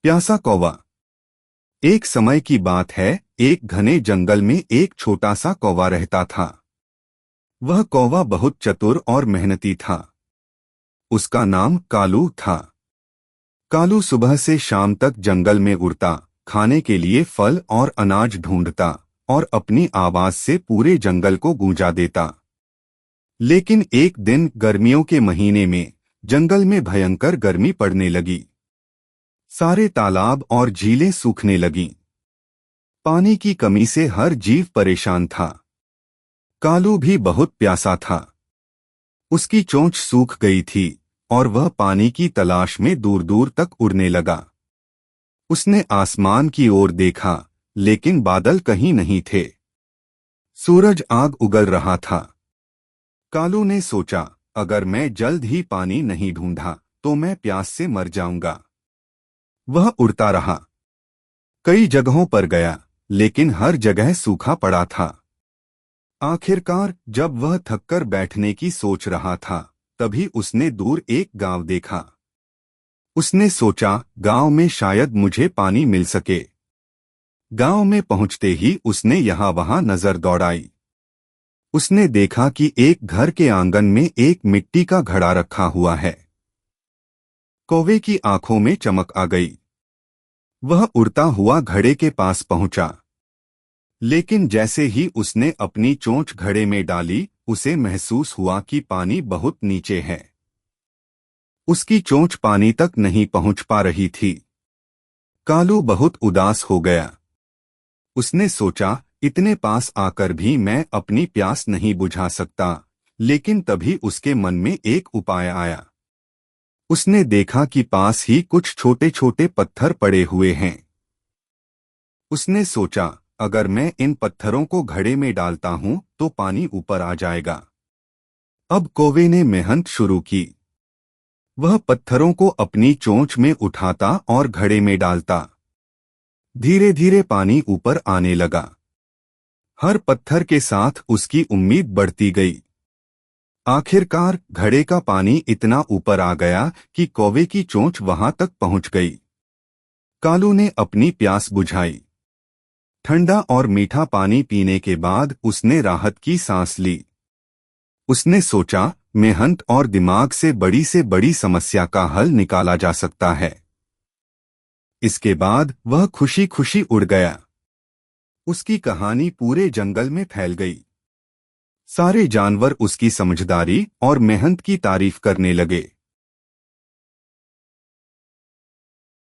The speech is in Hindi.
प्यासा कौवा। एक समय की बात है, एक घने जंगल में एक छोटा सा कौवा रहता था। वह कौवा बहुत चतुर और मेहनती था। उसका नाम कालू था। कालू सुबह से शाम तक जंगल में उड़ता, खाने के लिए फल और अनाज ढूंढता और अपनी आवाज से पूरे जंगल को गूंजा देता। लेकिन एक दिन गर्मियों के महीने में जंगल में भयंकर गर्मी पड़ने लगी। सारे तालाब और झीलें सूखने लगीं। पानी की कमी से हर जीव परेशान था। कालू भी बहुत प्यासा था। उसकी चोंच सूख गई थी और वह पानी की तलाश में दूर दूर तक उड़ने लगा। उसने आसमान की ओर देखा, लेकिन बादल कहीं नहीं थे। सूरज आग उगल रहा था। कालू ने सोचा, अगर मैं जल्द ही पानी नहीं ढूंढा तो मैं प्यास से मर जाऊंगा। वह उड़ता रहा। कई जगहों पर गया, लेकिन हर जगह सूखा पड़ा था। आखिरकार जब वह थककर बैठने की सोच रहा था, तभी उसने दूर एक गांव देखा। उसने सोचा, गांव में शायद मुझे पानी मिल सके। गांव में पहुंचते ही उसने यहाँ वहां नजर दौड़ाई। उसने देखा कि एक घर के आंगन में एक मिट्टी का घड़ा रखा हुआ है। कौवे की आंखों में चमक आ गई। वह उड़ता हुआ घड़े के पास पहुंचा। लेकिन जैसे ही उसने अपनी चोंच घड़े में डाली, उसे महसूस हुआ कि पानी बहुत नीचे है। उसकी चोंच पानी तक नहीं पहुंच पा रही थी। कालू बहुत उदास हो गया। उसने सोचा, इतने पास आकर भी मैं अपनी प्यास नहीं बुझा सकता। लेकिन तभी उसके मन में एक उपाय आया। उसने देखा कि पास ही कुछ छोटे छोटे पत्थर पड़े हुए हैं। उसने सोचा, अगर मैं इन पत्थरों को घड़े में डालता हूं तो पानी ऊपर आ जाएगा। अब कौवे ने मेहनत शुरू की। वह पत्थरों को अपनी चोंच में उठाता और घड़े में डालता। धीरे धीरे पानी ऊपर आने लगा। हर पत्थर के साथ उसकी उम्मीद बढ़ती गई। आखिरकार घड़े का पानी इतना ऊपर आ गया कि कौवे की चोंच वहां तक पहुंच गई। कालू ने अपनी प्यास बुझाई। ठंडा और मीठा पानी पीने के बाद उसने राहत की सांस ली। उसने सोचा, मेहनत और दिमाग से बड़ी समस्या का हल निकाला जा सकता है। इसके बाद वह खुशी खुशी उड़ गया। उसकी कहानी पूरे जंगल में फैल गई। सारे जानवर उसकी समझदारी और मेहनत की तारीफ करने लगे।